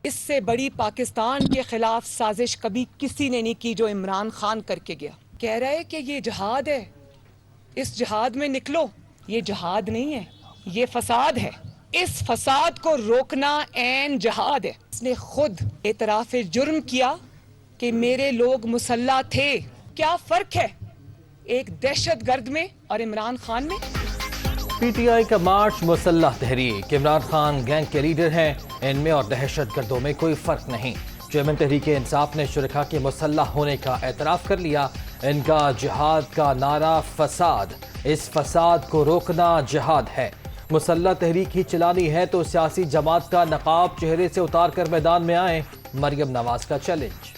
اس سے بڑی پاکستان کے خلاف سازش کبھی کسی نے نہیں کی جو عمران خان کر کے گیا. کہہ رہے کہ یہ جہاد ہے، اس جہاد میں نکلو. یہ جہاد نہیں ہے، یہ فساد ہے. اس فساد کو روکنا عین جہاد ہے. اس نے خود اعتراف جرم کیا کہ میرے لوگ مسلح تھے. کیا فرق ہے ایک دہشت گرد میں اور عمران خان میں؟ پی ٹی آئی کا مارچ مسلح تحریک. عمران خان گینگ کے لیڈر ہیں، ان میں اور دہشت گردوں میں کوئی فرق نہیں. چیئرمین تحریک انصاف نے شرکا کے مسلح ہونے کا اعتراف کر لیا. ان کا جہاد کا نعرہ فساد، اس فساد کو روکنا جہاد ہے. مسلح تحریک ہی چلانی ہے تو سیاسی جماعت کا نقاب چہرے سے اتار کر میدان میں آئیں. مریم نواز کا چیلنج.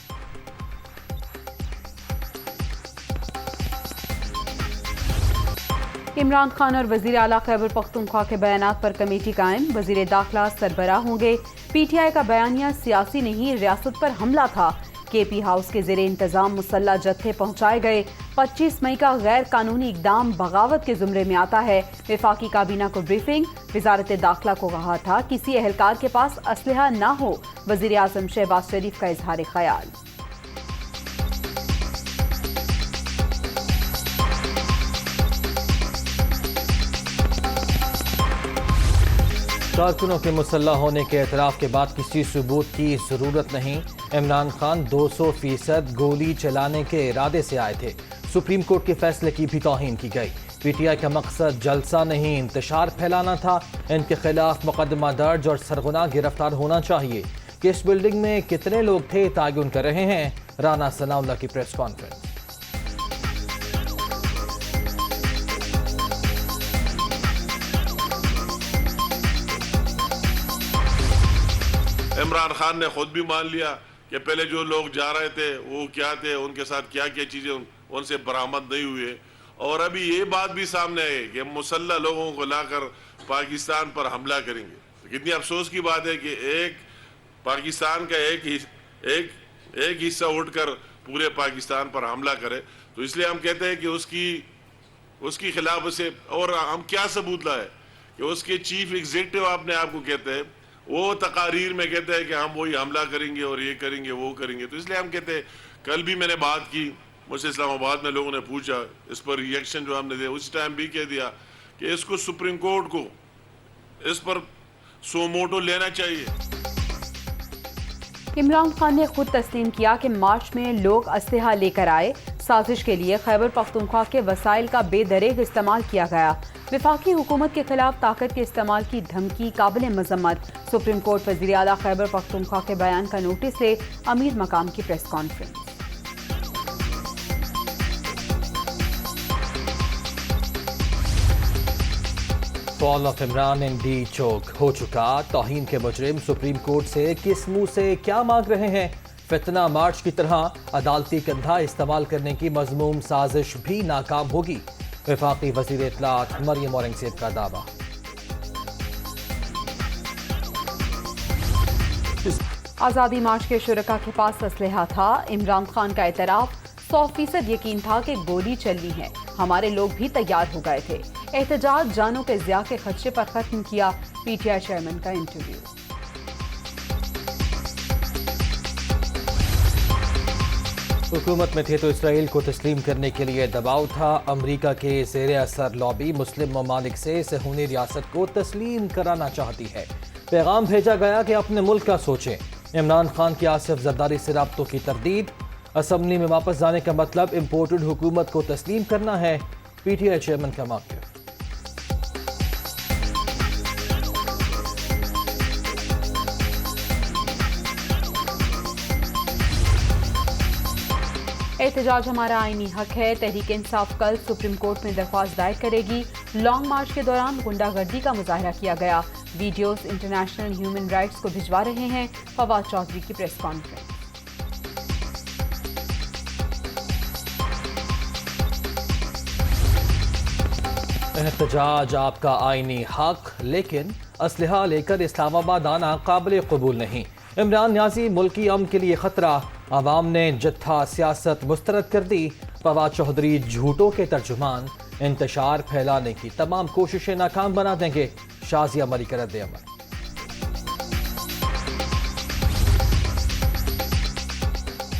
عمران خان اور وزیر اعلیٰ خیبر پختونخوا کے بیانات پر کمیٹی قائم. وزیر داخلہ سربراہ ہوں گے. پی ٹی آئی کا بیانیہ سیاسی نہیں، ریاست پر حملہ تھا. کے پی ہاؤس کے زیر انتظام مسلح جتھے پہنچائے گئے. 25 مئی کا غیر قانونی اقدام بغاوت کے زمرے میں آتا ہے. وفاقی کابینہ کو بریفنگ. وزارت داخلہ کو کہا تھا کسی اہلکار کے پاس اسلحہ نہ ہو. وزیر اعظم شہباز شریف کا اظہار خیال. کارکنوں کے مسلح ہونے کے اعتراف کے بعد کسی ثبوت کی ضرورت نہیں. عمران خان 200% گولی چلانے کے ارادے سے آئے تھے. سپریم کورٹ کے فیصلے کی بھی توہین کی گئی. پی ٹی آئی کا مقصد جلسہ نہیں، انتشار پھیلانا تھا. ان کے خلاف مقدمہ درج اور سرغنہ گرفتار ہونا چاہیے. کس بلڈنگ میں کتنے لوگ تھے تعین کر رہے ہیں. رانا ثناءاللہ کی پریس کانفرنس. عمران خان نے خود بھی مان لیا کہ پہلے جو لوگ جا رہے تھے وہ کیا تھے، ان کے ساتھ کیا کیا چیزیں ان سے برآمد نہیں ہوئے. اور ابھی یہ بات بھی سامنے ہے کہ مسلح لوگوں کو لا کر پاکستان پر حملہ کریں گے. کتنی افسوس کی بات ہے کہ ایک پاکستان کا ایک حصہ اٹھ کر پورے پاکستان پر حملہ کرے. تو اس لیے ہم کہتے ہیں کہ اس کی خلاف سے، اور ہم کیا ثبوت لائے کہ اس کے چیف ایگزیکٹو اپنے آپ کو کہتے ہیں، وہ تقاریر میں کہتے ہیں کہ ہم وہی حملہ کریں گے اور یہ کریں گے وہ کریں گے. تو اس لیے ہم کہتے ہیں، کل بھی میں نے بات کی، مجھ سے اسلام آباد میں لوگوں نے پوچھا، اس پر ری ایکشن جو ہم نے دیا، اس ٹائم بھی کہہ دیا کہ اس کو سپریم کورٹ کو اس پر سو موٹو لینا چاہیے. عمران خان نے خود تسلیم کیا کہ مارچ میں لوگ اسلحہ لے کر آئے. سازش کے لیے خیبر پختونخوا کے وسائل کا بے دریغ استعمال کیا گیا. وفاقی حکومت کے خلاف طاقت کے استعمال کی دھمکی قابل مذمت. سپریم کورٹ وزیر اعلیٰ خیبر پختونخوا کے بیان کا نوٹس لے. امیر مقام کی press conference. Fall of Imran in D چوک ہو چکا. توہین کے مجرم سپریم کورٹ سے کس منہ سے کیا مانگ رہے ہیں. فتنہ مارچ کی طرح عدالتی کندھا استعمال کرنے کی مذموم سازش بھی ناکام ہوگی. وفاقی وزیر اطلاعات مریم اورنگزیب کا دعویٰ. آزادی مارچ کے شرکاء کے پاس اسلحہ تھا. عمران خان کا اعتراف 100% یقین تھا کہ گولی چلنی ہے. ہمارے لوگ بھی تیار ہو گئے تھے. احتجاج جانوں کے ضیاع کے خدشے پر ختم کیا. پی ٹی آئی چیئرمین کا انٹرویو. حکومت میں تھے تو اسرائیل کو تسلیم کرنے کے لیے دباؤ تھا. امریکہ کے زیر اثر لابی مسلم ممالک سے صہیونی ریاست کو تسلیم کرانا چاہتی ہے. پیغام بھیجا گیا کہ اپنے ملک کا سوچیں. عمران خان کی آصف زرداری سے رابطوں کی تردید. اسمبلی میں واپس جانے کا مطلب امپورٹڈ حکومت کو تسلیم کرنا ہے. پی ٹی آئی چیئرمین کا موقف. احتجاج ہمارا آئینی حق ہے. تحریک انصاف کل سپریم کورٹ میں درخواست دائر کرے گی. لانگ مارچ کے دوران غنڈہ گردی کا مظاہرہ کیا گیا. ویڈیوز انٹرنیشنل ہیومن رائٹس کو بھجوا رہے ہیں. فواد چودھری کی پریس کانفرنس. احتجاج آپ کا آئینی حق، لیکن اسلحہ لے کر اسلام آباد آنا قابل قبول نہیں. عمران نیازی ملکی امن کے لیے خطرہ. عوام نے جتھا سیاست مسترد کر دی. فواد چودھری جھوٹوں کے ترجمان. انتشار پھیلانے کی تمام کوششیں ناکام بنا دیں گے. شازیہ مری کا رد عمل.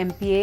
MPA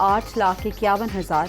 8,51,000,